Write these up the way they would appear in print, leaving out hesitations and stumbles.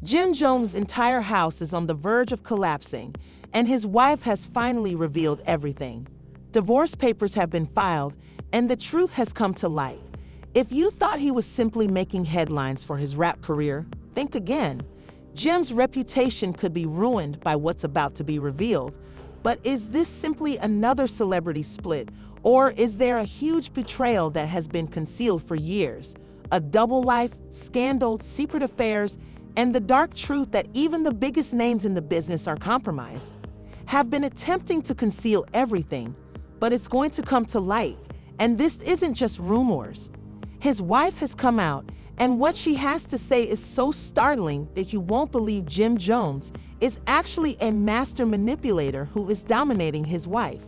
Jim Jones' entire house is on the verge of collapsing, and his wife has finally revealed everything. Divorce papers have been filed, and the truth has come to light. If you thought he was simply making headlines for his rap career, think again. Jim's reputation could be ruined by what's about to be revealed. But is this simply another celebrity split, or is there a huge betrayal that has been concealed for years? A double life, scandal, secret affairs, and the dark truth that even the biggest names in the business are compromised, have been attempting to conceal everything, but it's going to come to light. And this isn't just rumors. His wife has come out, and what she has to say is so startling that you won't believe Jim Jones is actually a master manipulator who is dominating his wife.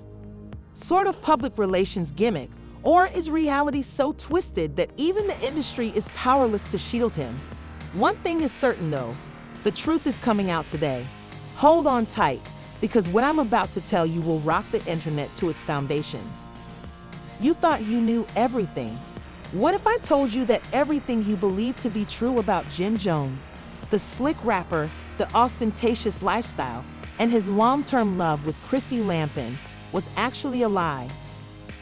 Sort of public relations gimmick, or is reality so twisted that even the industry is powerless to shield him? One thing is certain though, the truth is coming out today. Hold on tight, because what I'm about to tell you will rock the internet to its foundations. You thought you knew everything. What if I told you that everything you believed to be true about Jim Jones, the slick rapper, the ostentatious lifestyle, and his long-term love with Chrissy Lampin, was actually a lie?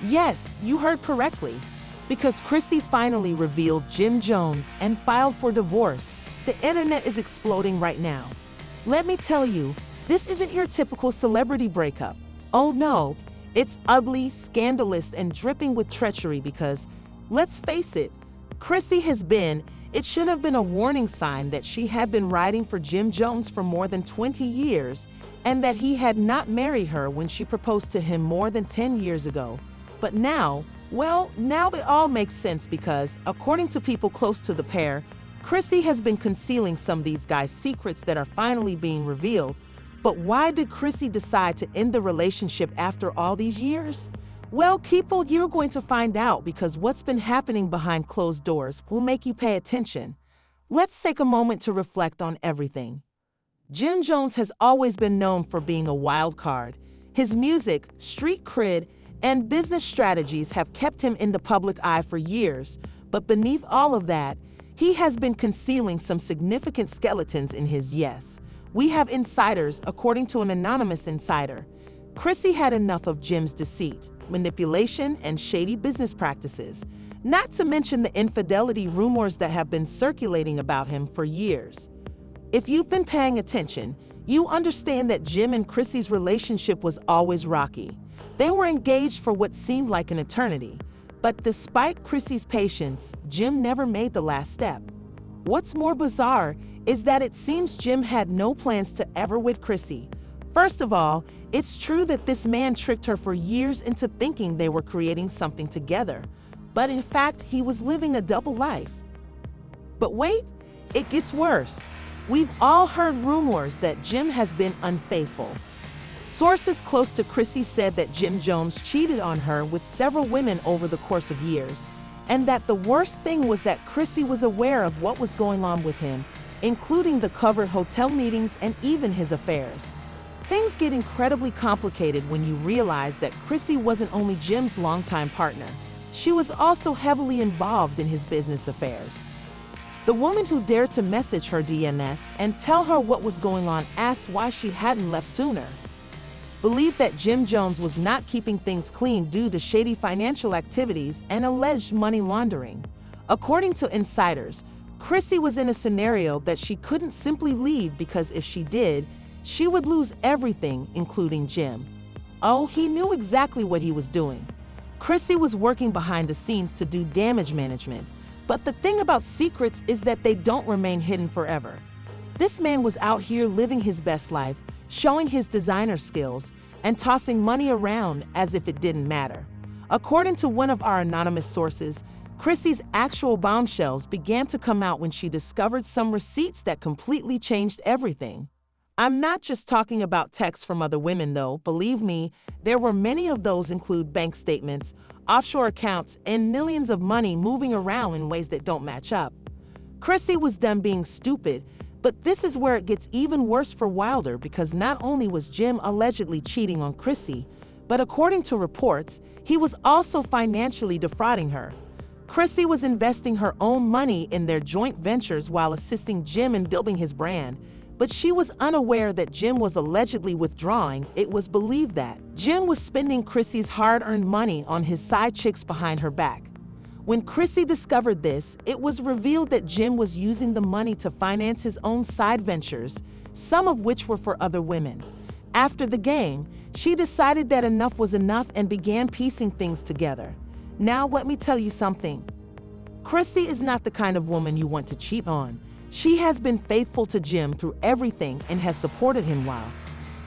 Yes, you heard correctly. Because Chrissy finally revealed Jim Jones and filed for divorce, the internet is exploding right now. Let me tell you, this isn't your typical celebrity breakup. Oh no, it's ugly, scandalous, and dripping with treachery because, let's face it, Chrissy it should have been a warning sign that she had been riding for Jim Jones for more than 20 years and that he had not married her when she proposed to him more than 10 years ago. But now it all makes sense because, according to people close to the pair, Chrissy has been concealing some of these guys' secrets that are finally being revealed. But why did Chrissy decide to end the relationship after all these years? Well, people, you're going to find out because what's been happening behind closed doors will make you pay attention. Let's take a moment to reflect on everything. Jim Jones has always been known for being a wild card. His music, street cred, and business strategies have kept him in the public eye for years, but beneath all of that, he has been concealing some significant skeletons in his yes. We have insiders, according to an anonymous insider. Chrissy had enough of Jim's deceit, manipulation, and shady business practices, not to mention the infidelity rumors that have been circulating about him for years. If you've been paying attention, you understand that Jim and Chrissy's relationship was always rocky. They were engaged for what seemed like an eternity, but despite Chrissy's patience, Jim never made the last step. What's more bizarre is that it seems Jim had no plans to ever wed Chrissy. First of all, it's true that this man tricked her for years into thinking they were creating something together, but in fact, he was living a double life. But wait, it gets worse. We've all heard rumors that Jim has been unfaithful. Sources close to Chrissy said that Jim Jones cheated on her with several women over the course of years, and that the worst thing was that Chrissy was aware of what was going on with him, including the covered hotel meetings and even his affairs. Things get incredibly complicated when you realize that Chrissy wasn't only Jim's longtime partner, she was also heavily involved in his business affairs. The woman who dared to message her DMS and tell her what was going on asked why she hadn't left sooner. Believed that Jim Jones was not keeping things clean due to shady financial activities and alleged money laundering. According to insiders, Chrissy was in a scenario that she couldn't simply leave because if she did, she would lose everything, including Jim. Oh, he knew exactly what he was doing. Chrissy was working behind the scenes to do damage management, but the thing about secrets is that they don't remain hidden forever. This man was out here living his best life, showing his designer skills, and tossing money around as if it didn't matter. According to one of our anonymous sources, Chrissy's actual bombshells began to come out when she discovered some receipts that completely changed everything. I'm not just talking about texts from other women though, believe me, there were many of those include bank statements, offshore accounts, and millions of money moving around in ways that don't match up. Chrissy was done being stupid, but this is where it gets even worse for Wilder because not only was Jim allegedly cheating on Chrissy, but according to reports, he was also financially defrauding her. Chrissy was investing her own money in their joint ventures while assisting Jim in building his brand, but she was unaware that Jim was allegedly withdrawing. It was believed that Jim was spending Chrissy's hard-earned money on his side chicks behind her back. When Chrissy discovered this, it was revealed that Jim was using the money to finance his own side ventures, some of which were for other women. After the game, she decided that enough was enough and began piecing things together. Now let me tell you something. Chrissy is not the kind of woman you want to cheat on. She has been faithful to Jim through everything and has supported him well.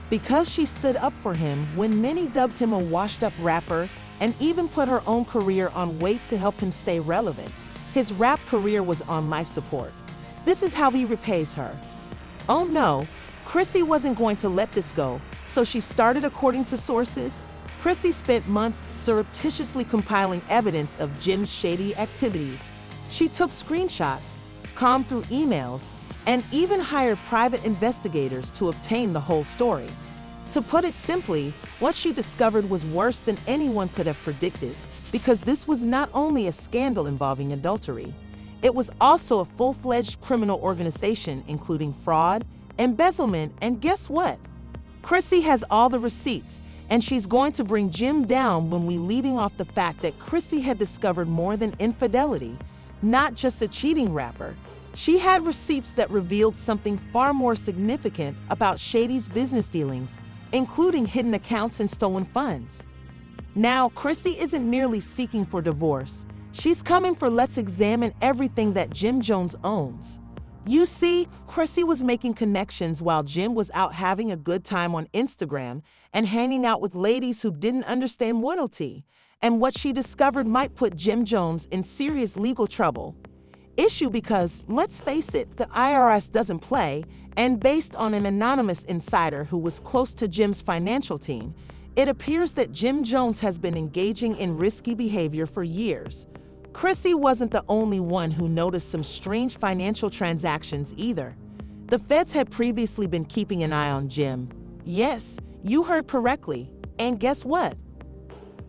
Because she stood up for him when many dubbed him a washed-up rapper and even put her own career on wait to help him stay relevant. His rap career was on life support. This is how he repays her. Oh no, Chrissy wasn't going to let this go, so she started. According to sources, Chrissy spent months surreptitiously compiling evidence of Jim's shady activities. She took screenshots, combed through emails, and even hired private investigators to obtain the whole story. To put it simply, what she discovered was worse than anyone could have predicted, because this was not only a scandal involving adultery, it was also a full-fledged criminal organization including fraud, embezzlement, and guess what? Chrissy has all the receipts, and she's going to bring Jim down when we leaving off the fact that Chrissy had discovered more than infidelity, not just a cheating rapper. She had receipts that revealed something far more significant about Shady's business dealings, including hidden accounts and stolen funds. Now, Chrissy isn't merely seeking for divorce. She's coming for let's examine everything that Jim Jones owns. You see, Chrissy was making connections while Jim was out having a good time on Instagram and hanging out with ladies who didn't understand loyalty, and what she discovered might put Jim Jones in serious legal trouble. Issue because, let's face it, the IRS doesn't play, and based on an anonymous insider who was close to Jim's financial team, it appears that Jim Jones has been engaging in risky behavior for years. Chrissy wasn't the only one who noticed some strange financial transactions either. The feds had previously been keeping an eye on Jim. Yes, you heard correctly. And guess what?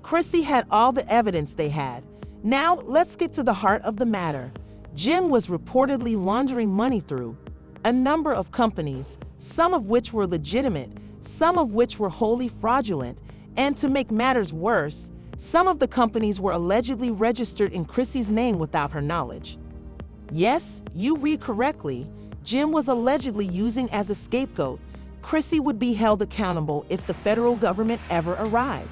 Chrissy had all the evidence they had. Now, let's get to the heart of the matter. Jim was reportedly laundering money through a number of companies, some of which were legitimate, some of which were wholly fraudulent, and to make matters worse, some of the companies were allegedly registered in Chrissy's name without her knowledge. Yes, you read correctly. Jim was allegedly using as a scapegoat. Chrissy would be held accountable if the federal government ever arrived.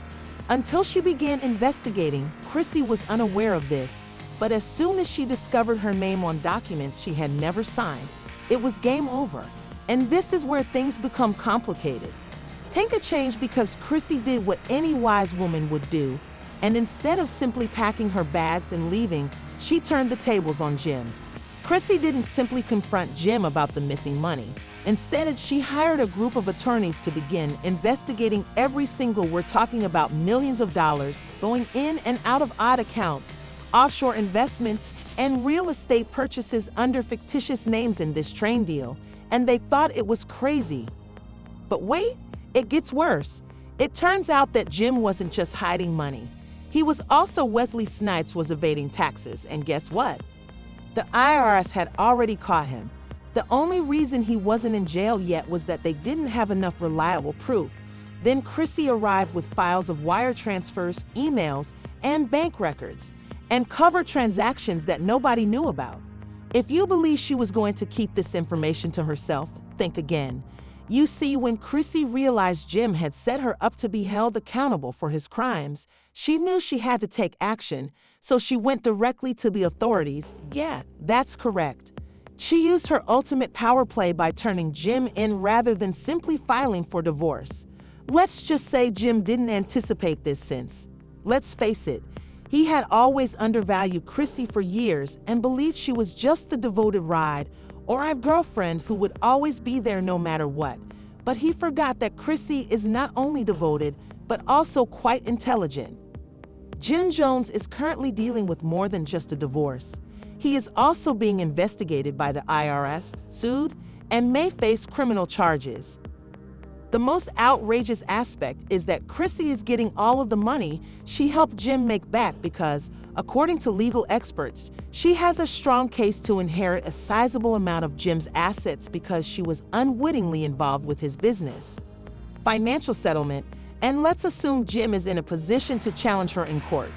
Until she began investigating, Chrissy was unaware of this, but as soon as she discovered her name on documents she had never signed, it was game over. And this is where things become complicated. Tinka changed because Chrissy did what any wise woman would do, and instead of simply packing her bags and leaving, she turned the tables on Jim. Chrissy didn't simply confront Jim about the missing money. Instead, she hired a group of attorneys to begin investigating every single, we're talking about millions of dollars, going in and out of odd accounts, offshore investments, and real estate purchases under fictitious names in this train deal, and they thought it was crazy. But wait, it gets worse. It turns out that Jim wasn't just hiding money. He was also Wesley Snipes was evading taxes, and guess what? The IRS had already caught him. The only reason he wasn't in jail yet was that they didn't have enough reliable proof. Then Chrissy arrived with files of wire transfers, emails, and bank records, and covered transactions that nobody knew about. If you believe she was going to keep this information to herself, think again. You see, when Chrissy realized Jim had set her up to be held accountable for his crimes, she knew she had to take action, so she went directly to the authorities. Yeah, that's correct. She used her ultimate power play by turning Jim in rather than simply filing for divorce. Let's just say Jim didn't anticipate this since, let's face it, he had always undervalued Chrissy for years and believed she was just the devoted ride or a girlfriend who would always be there no matter what. But he forgot that Chrissy is not only devoted, but also quite intelligent. Jim Jones is currently dealing with more than just a divorce. He is also being investigated by the IRS, sued, and may face criminal charges. The most outrageous aspect is that Chrissy is getting all of the money she helped Jim make back because, according to legal experts, she has a strong case to inherit a sizable amount of Jim's assets because she was unwittingly involved with his business. Financial settlement, and let's assume Jim is in a position to challenge her in court.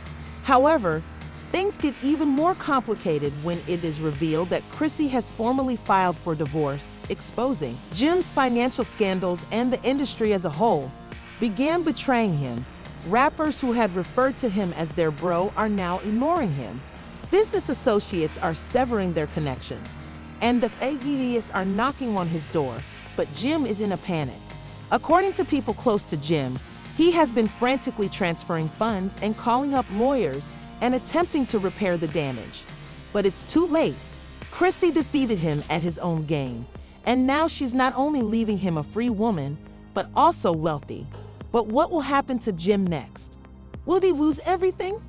However, things get even more complicated when it is revealed that Chrissy has formally filed for divorce, exposing Jim's financial scandals, and the industry as a whole began betraying him. Rappers who had referred to him as their bro are now ignoring him. Business associates are severing their connections, and the idiots are knocking on his door, but Jim is in a panic. According to people close to Jim, he has been frantically transferring funds and calling up lawyers and attempting to repair the damage. But it's too late. Chrissy defeated him at his own game, and now she's not only leaving him a free woman, but also wealthy. But what will happen to Jim next? Will he lose everything?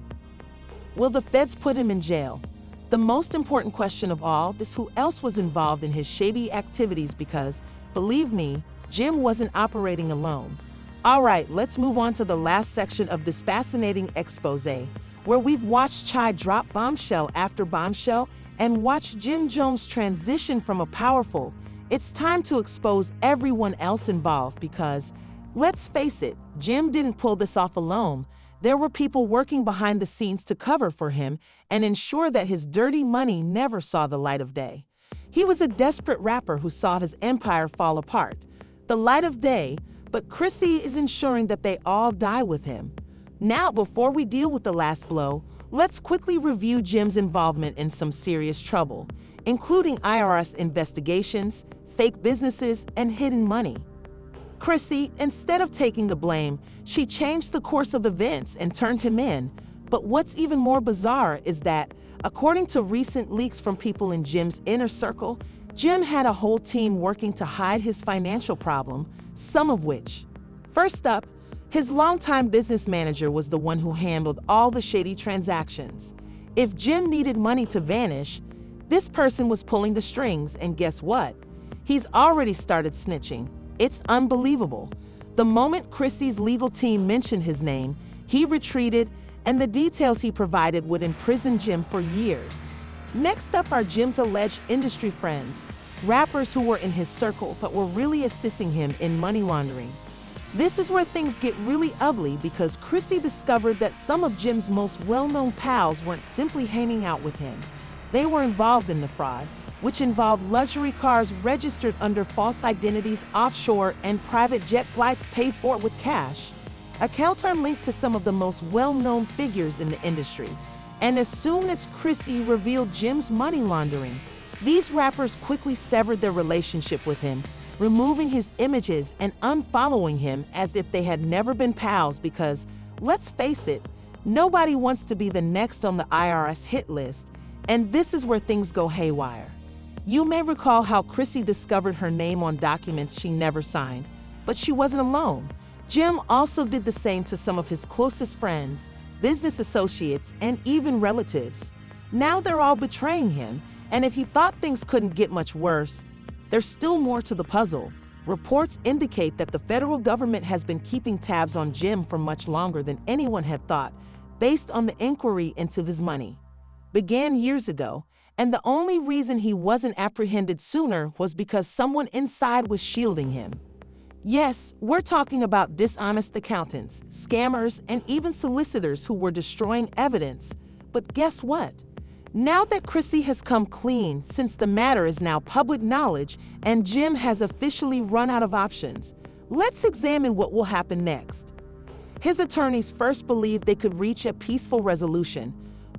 Will the feds put him in jail? The most important question of all is who else was involved in his shady activities because, believe me, Jim wasn't operating alone. All right, let's move on to the last section of this fascinating expose, where we've watched Chai drop bombshell after bombshell and watched Jim Jones transition from a powerful. It's time to expose everyone else involved because, let's face it, Jim didn't pull this off alone. There were people working behind the scenes to cover for him and ensure that his dirty money never saw the light of day. He was a desperate rapper who saw his empire fall apart. The light of day, but Chrissy is ensuring that they all die with him. Now, before we deal with the last blow, let's quickly review Jim's involvement in some serious trouble, including IRS investigations, fake businesses, and hidden money. Chrissy, instead of taking the blame, she changed the course of events and turned him in. But what's even more bizarre is that, according to recent leaks from people in Jim's inner circle, Jim had a whole team working to hide his financial problem, some of which. First up, his longtime business manager was the one who handled all the shady transactions. If Jim needed money to vanish, this person was pulling the strings, and guess what? He's already started snitching. It's unbelievable. The moment Chrissy's legal team mentioned his name, he retreated, and the details he provided would imprison Jim for years. Next up are Jim's alleged industry friends, rappers who were in his circle but were really assisting him in money laundering. This is where things get really ugly because Chrissy discovered that some of Jim's most well-known pals weren't simply hanging out with him. They were involved in the fraud, which involved luxury cars registered under false identities offshore and private jet flights paid for with cash. Accounts are linked to some of the most well-known figures in the industry. And as soon as Chrissy revealed Jim's money laundering, these rappers quickly severed their relationship with him, removing his images and unfollowing him as if they had never been pals because, let's face it, nobody wants to be the next on the IRS hit list, and this is where things go haywire. You may recall how Chrissy discovered her name on documents she never signed, but she wasn't alone. Jim also did the same to some of his closest friends, business associates, and even relatives. Now they're all betraying him, and if he thought things couldn't get much worse, there's still more to the puzzle. Reports indicate that the federal government has been keeping tabs on Jim for much longer than anyone had thought, based on the inquiry into his money. Began years ago, and the only reason he wasn't apprehended sooner was because someone inside was shielding him. Yes, we're talking about dishonest accountants, scammers, and even solicitors who were destroying evidence. But guess what? Now that Chrissy has come clean, since the matter is now public knowledge and Jim has officially run out of options, let's examine what will happen next. His attorneys first believed they could reach a peaceful resolution,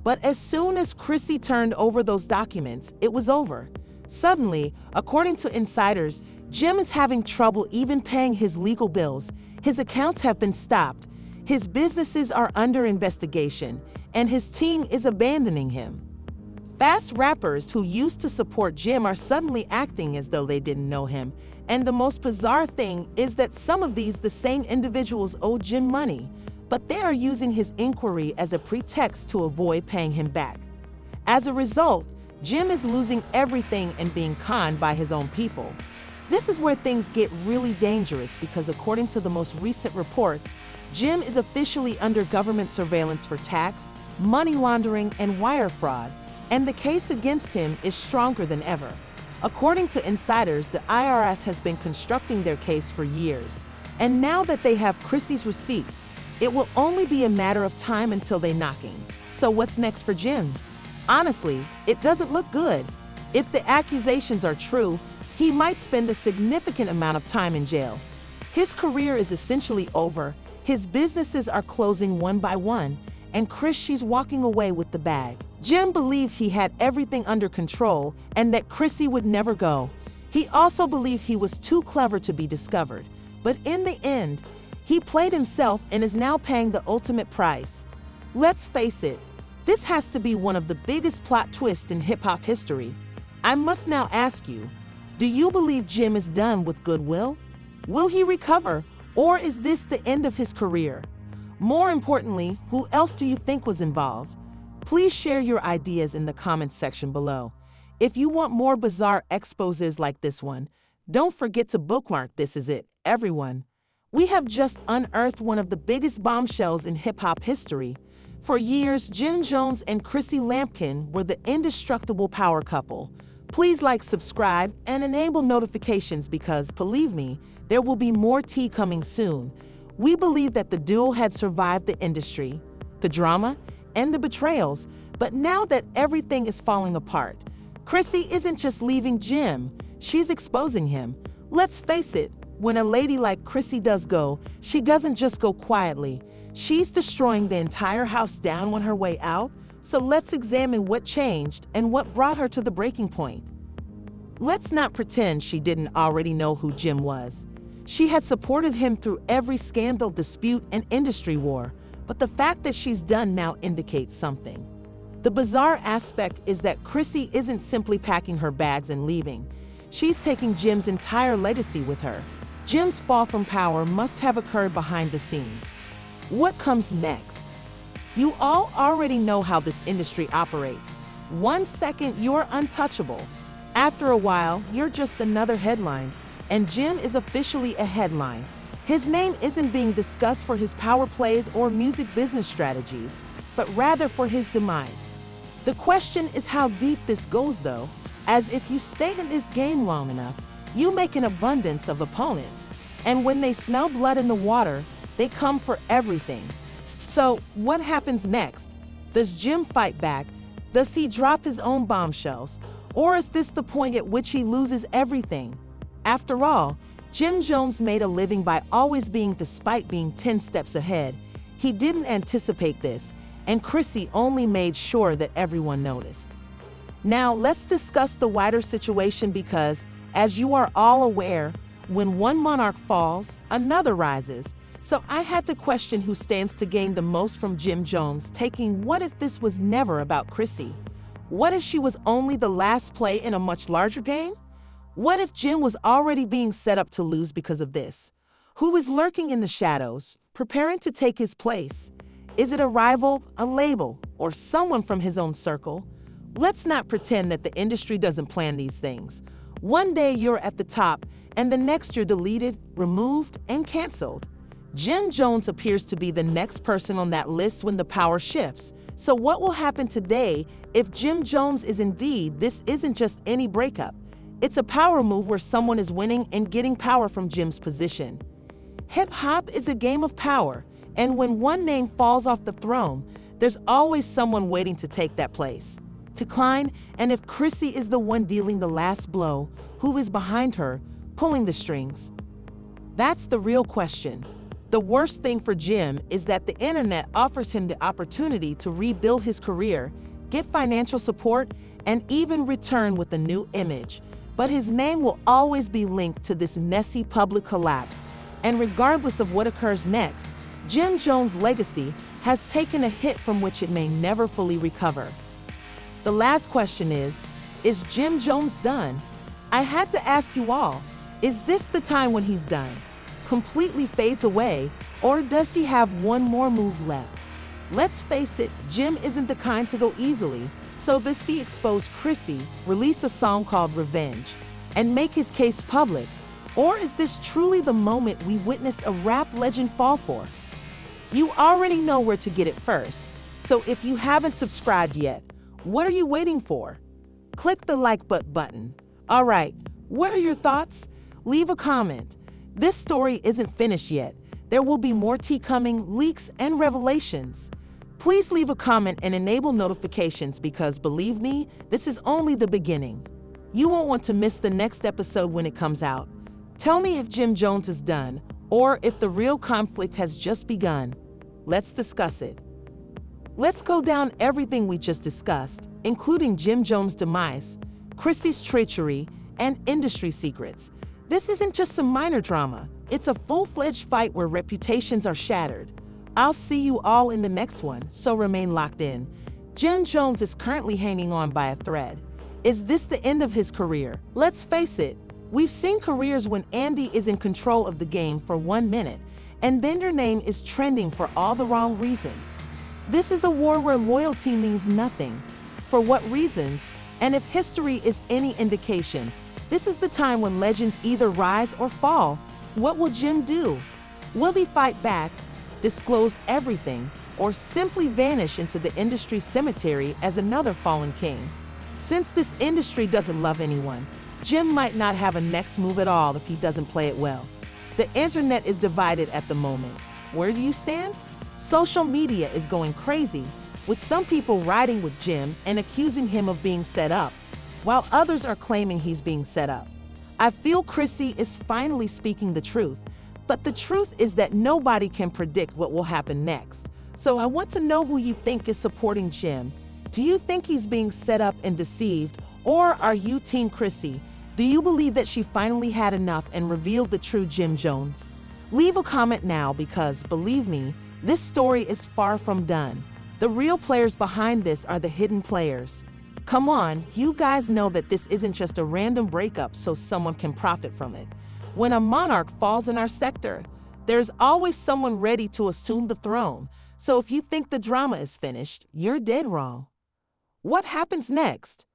but as soon as Chrissy turned over those documents, it was over. Suddenly, according to insiders, Jim is having trouble even paying his legal bills, his accounts have been stopped, his businesses are under investigation, and his team is abandoning him. Fast rappers who used to support Jim are suddenly acting as though they didn't know him, and the most bizarre thing is that some of these the same individuals owe Jim money, but they are using his inquiry as a pretext to avoid paying him back. As a result, Jim is losing everything and being conned by his own people. This is where things get really dangerous because according to the most recent reports, Jim is officially under government surveillance for tax, money laundering, and wire fraud, and the case against him is stronger than ever. According to insiders, the IRS has been constructing their case for years, and now that they have Chrissy's receipts, it will only be a matter of time until they knocking. So what's next for Jim? Honestly, it doesn't look good. If the accusations are true, he might spend a significant amount of time in jail. His career is essentially over, his businesses are closing one by one, and she's walking away with the bag. Jim believed he had everything under control and that Chrissy would never go. He also believed he was too clever to be discovered. But in the end, he played himself and is now paying the ultimate price. Let's face it, this has to be one of the biggest plot twists in hip-hop history. I must now ask you, do you believe Jim is done with Goodwill? Will he recover, or is this the end of his career? More importantly, who else do you think was involved? Please share your ideas in the comments section below. If you want more bizarre exposés like this one, don't forget to bookmark This Is It, everyone. We have just unearthed one of the biggest bombshells in hip-hop history. For years, Jim Jones and Chrissy Lampkin were the indestructible power couple. Please like, subscribe, and enable notifications because, believe me, there will be more tea coming soon. We believe that the duo had survived the industry, the drama, and the betrayals, but now that everything is falling apart, Chrissy isn't just leaving Jim, she's exposing him. Let's face it, when a lady like Chrissy does go, she doesn't just go quietly. She's destroying the entire house down on her way out. So let's examine what changed and what brought her to the breaking point. Let's not pretend she didn't already know who Jim was. She had supported him through every scandal, dispute, and industry war, but the fact that she's done now indicates something. The bizarre aspect is that Chrissy isn't simply packing her bags and leaving. She's taking Jim's entire legacy with her. Jim's fall from power must have occurred behind the scenes. What comes next? You all already know how this industry operates. 1 second, you're untouchable. After a while, you're just another headline, and Jim is officially a headline. His name isn't being discussed for his power plays or music business strategies, but rather for his demise. The question is how deep this goes though, as if you stay in this game long enough, you make an abundance of opponents, and when they smell blood in the water, they come for everything. So, what happens next? Does Jim fight back? Does he drop his own bombshells? Or is this the point at which he loses everything? After all, Jim Jones made a living by always being despite being 10 steps ahead. He didn't anticipate this, and Chrissy only made sure that everyone noticed. Now, let's discuss the wider situation because, as you are all aware, when one monarch falls, another rises. So I had to question who stands to gain the most from Jim Jones taking what if this was never about Chrissy? What if she was only the last play in a much larger game? What if Jim was already being set up to lose because of this? Who is lurking in the shadows, preparing to take his place? Is it a rival, a label, or someone from his own circle? Let's not pretend that the industry doesn't plan these things. One day you're at the top, and the next you're deleted, removed, and canceled. Jim Jones appears to be the next person on that list when the power shifts. So what will happen today if Jim Jones is indeed, this isn't just any breakup. It's a power move where someone is winning and getting power from Jim's position. Hip-hop is a game of power, and when one name falls off the throne, there's always someone waiting to take that place. Decline, and if Chrissy is the one dealing the last blow, who is behind her, pulling the strings? That's the real question. The worst thing for Jim is that the internet offers him the opportunity to rebuild his career, get financial support, and even return with a new image. But his name will always be linked to this messy public collapse, and regardless of what occurs next, Jim Jones' legacy has taken a hit from which it may never fully recover. The last question is Jim Jones done? I had to ask you all, is this the time when he's done? Completely fades away, or does he have one more move left? Let's face it, Jim isn't the kind to go easily, so this he exposed Chrissy, release a song called Revenge, and make his case public, Or is this truly the moment we witnessed a rap legend fall for? You already know where to get it first, so if you haven't subscribed yet, what are you waiting for? Click the like button. All right, what are your thoughts? Leave a comment. This story isn't finished yet. There will be more tea coming, leaks, and revelations. Please leave a comment and enable notifications because, believe me, this is only the beginning. You won't want to miss the next episode when it comes out. Tell me if Jim Jones is done, or if the real conflict has just begun. Let's discuss it. Let's go down everything we just discussed, including Jim Jones' demise, Chrissy's treachery, and industry secrets. This isn't just some minor drama. It's a full-fledged fight where reputations are shattered. I'll see you all in the next one, so remain locked in. Jim Jones is currently hanging on by a thread. Is this the end of his career? Let's face it, we've seen careers when Andy is in control of the game for 1 minute, and then your name is trending for all the wrong reasons. This is a war where loyalty means nothing. For what reasons? And if history is any indication, this is the time when legends either rise or fall. What will Jim do? Will he fight back, disclose everything, or simply vanish into the industry cemetery as another fallen king? Since this industry doesn't love anyone, Jim might not have a next move at all if he doesn't play it well. The internet is divided at the moment. Where do you stand? Social media is going crazy, with some people riding with Jim and accusing him of being set up, while others are claiming he's being set up. I feel Chrissy is finally speaking the truth, but the truth is that nobody can predict what will happen next. So I want to know who you think is supporting Jim. Do you think he's being set up and deceived, or are you Team Chrissy? Do you believe that she finally had enough and revealed the true Jim Jones? Leave a comment now because, believe me, this story is far from done. The real players behind this are the hidden players. Come on, you guys know that this isn't just a random breakup so someone can profit from it. When a monarch falls in our sector, there's always someone ready to assume the throne. So if you think the drama is finished, you're dead wrong. What happens next?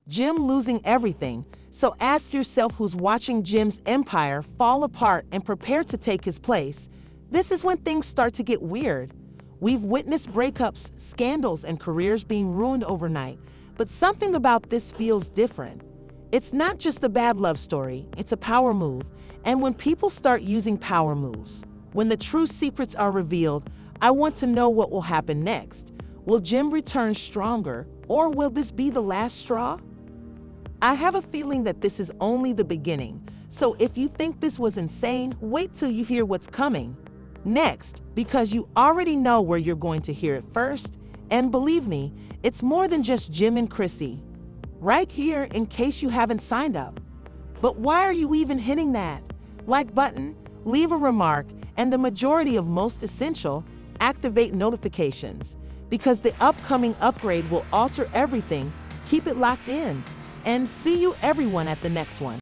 Jim losing everything, so ask yourself who's watching Jim's empire fall apart and prepare to take his place. This is when things start to get weird. We've witnessed breakups, scandals, and careers being ruined overnight, but something about this feels different. It's not just a bad love story, it's a power move. And when people start using power moves, when the true secrets are revealed, I want to know what will happen next. Will Jim return stronger, or will this be the last straw? I have a feeling that this is only the beginning, so if you think this was insane, wait till you hear what's coming next, because you already know where you're going to hear it first. And believe me, it's more than just Jim and Chrissy. Right here in case you haven't signed up. But why are you even hitting that like button? Leave a remark, and the majority of most essential, activate notifications, because the upcoming upgrade will alter everything. Keep it locked in, and see you everyone at the next one.